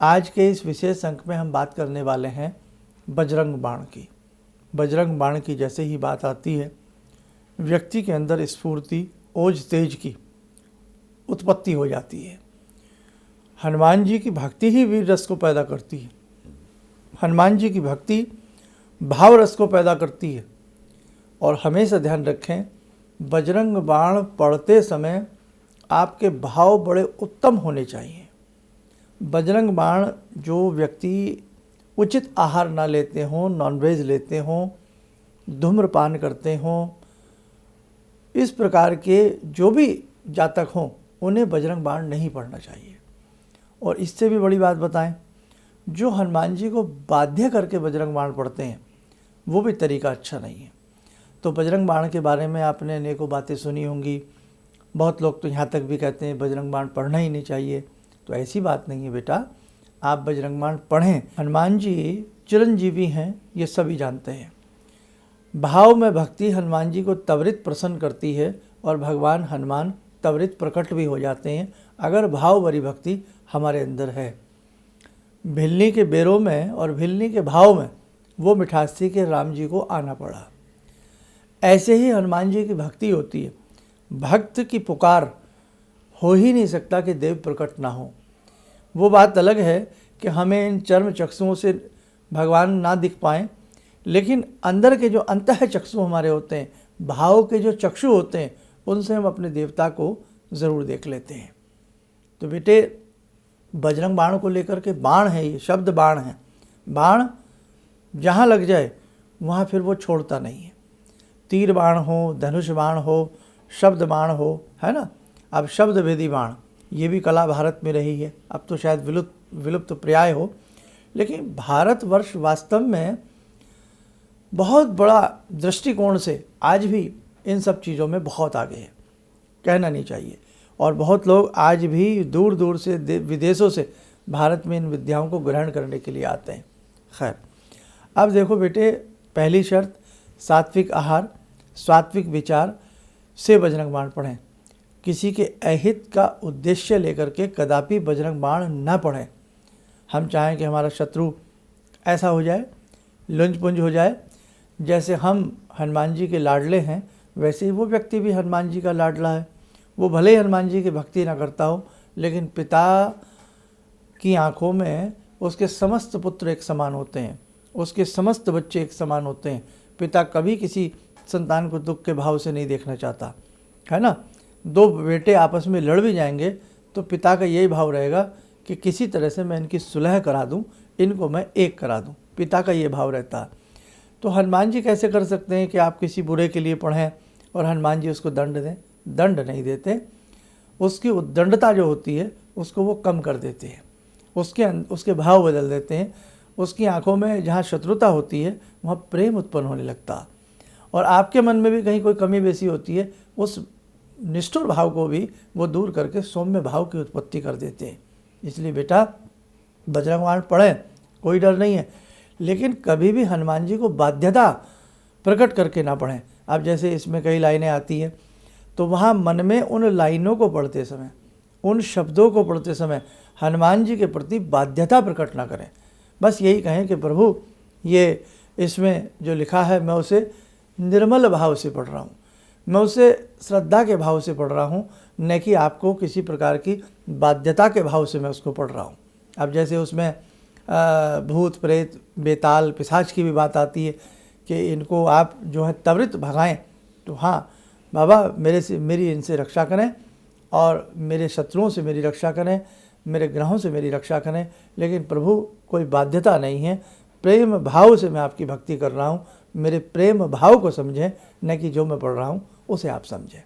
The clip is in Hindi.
आज के इस विशेष अंक में हम बात करने वाले हैं बजरंग बाण की। बजरंग बाण की जैसे ही बात आती है, व्यक्ति के अंदर स्फूर्ति, ओज तेज की उत्पत्ति हो जाती है। हनुमान जी की भक्ति ही वीर रस को पैदा करती है। हनुमान जी की भक्ति भाव रस को पैदा करती है। और हमेशा ध्यान रखें, बजरंग बाण पढ़ते समय आपके भाव बड़े उत्तम होने चाहिए। बजरंग बाण जो व्यक्ति उचित आहार ना लेते हों, नॉनवेज लेते हों, धूम्रपान करते हों, इस प्रकार के जो भी जातक हों, उन्हें बजरंग बाण नहीं पढ़ना चाहिए। और इससे भी बड़ी बात बताएं, जो हनुमान जी को बाध्य करके बजरंग बाण पढ़ते हैं, वो भी तरीका अच्छा नहीं है। तो बजरंग बाण के बारे में आपने अनेकों बातें सुनी होंगी। बहुत लोग तो यहाँ तक भी कहते हैं बजरंग बाण पढ़ना ही नहीं चाहिए। तो ऐसी बात नहीं है बेटा, आप बजरंग बाण पढ़ें। हनुमान जी चिरंजीवी हैं, ये सभी जानते हैं। भाव में भक्ति हनुमान जी को त्वरित प्रसन्न करती है और भगवान हनुमान त्वरित प्रकट भी हो जाते हैं अगर भाव भरी भक्ति हमारे अंदर है। भिलनी के बेरों में और भिलनी के भाव में वो मिठास थी कि राम जी को आना पड़ा। ऐसे ही हनुमान जी की भक्ति होती है। भक्त की पुकार हो ही नहीं सकता कि देव प्रकट ना हो। वो बात अलग है कि हमें इन चर्म चक्षुओं से भगवान ना दिख पाएँ, लेकिन अंदर के जो अंतः चक्षु हमारे होते हैं, भाव के जो चक्षु होते हैं, उनसे हम अपने देवता को ज़रूर देख लेते हैं। तो बेटे, बजरंग बाण को लेकर के बाण है, ये शब्द बाण है। बाण जहाँ लग जाए वहाँ फिर वो छोड़ता नहीं है। तीर बाण हो, धनुष बाण हो, शब्द बाण हो, है ना। अब शब्द भेदी बाण, ये भी कला भारत में रही है। अब तो शायद विलुप्त प्राय हो, लेकिन भारतवर्ष वास्तव में बहुत बड़ा दृष्टिकोण से आज भी इन सब चीज़ों में बहुत आगे है, कहना नहीं चाहिए। और बहुत लोग आज भी दूर दूर से विदेशों से भारत में इन विद्याओं को ग्रहण करने के लिए आते हैं। खैर, अब देखो बेटे, पहली शर्त सात्विक आहार, सात्विक विचार से बजरंग बाण पढ़ें। किसी के अहित का उद्देश्य लेकर के कदापि बजरंग बाण न पढ़ें। हम चाहें कि हमारा शत्रु ऐसा हो जाए, लुंज पुंज हो जाए, जैसे हम हनुमान जी के लाडले हैं, वैसे ही वो व्यक्ति भी हनुमान जी का लाडला है। वो भले ही हनुमान जी की भक्ति ना करता हो, लेकिन पिता की आंखों में उसके समस्त पुत्र एक समान होते हैं, उसके समस्त बच्चे एक समान होते हैं। पिता कभी किसी संतान को दुख के भाव से नहीं देखना चाहता, है ना। दो बेटे आपस में लड़ भी जाएंगे तो पिता का यही भाव रहेगा कि किसी तरह से मैं इनकी सुलह करा दूं, इनको मैं एक करा दूं। पिता का ये भाव रहता है। तो हनुमान जी कैसे कर सकते हैं कि आप किसी बुरे के लिए पढ़ें और हनुमान जी उसको दंड दें? दंड नहीं देते, उसकी उद्दंडता जो होती है उसको वो कम कर देते हैं, उसके भाव बदल देते हैं। उसकी आंखों में जहाँ शत्रुता होती है वहाँ प्रेम उत्पन्न होने लगता, और आपके मन में भी कहीं कोई कमी बेसी होती है, उस निष्ठुर भाव को भी वो दूर करके सौम्य भाव की उत्पत्ति कर देते हैं। इसलिए बेटा, बजरंग बाण पढ़ें, कोई डर नहीं है, लेकिन कभी भी हनुमान जी को बाध्यता प्रकट करके ना पढ़ें। अब जैसे इसमें कई लाइनें आती हैं, तो वहाँ मन में उन लाइनों को पढ़ते समय, उन शब्दों को पढ़ते समय हनुमान जी के प्रति बाध्यता प्रकट ना करें। बस यही कहें कि प्रभु, ये इसमें जो लिखा है मैं उसे निर्मल भाव से पढ़ रहा हूँ, मैं उसे श्रद्धा के भाव से पढ़ रहा हूँ, न कि आपको किसी प्रकार की बाध्यता के भाव से मैं उसको पढ़ रहा हूँ। अब जैसे उसमें भूत प्रेत बेताल पिशाच की भी बात आती है कि इनको आप जो है त्वरित भगाएं। तो हाँ बाबा, मेरी इनसे रक्षा करें और मेरे शत्रुओं से मेरी रक्षा करें, मेरे ग्रहों से मेरी रक्षा करें, लेकिन प्रभु कोई बाध्यता नहीं है, प्रेम भाव से मैं आपकी भक्ति कर रहा हूँ। मेरे प्रेम भाव को समझें, न कि जो मैं पढ़ रहा हूँ उसे आप समझें।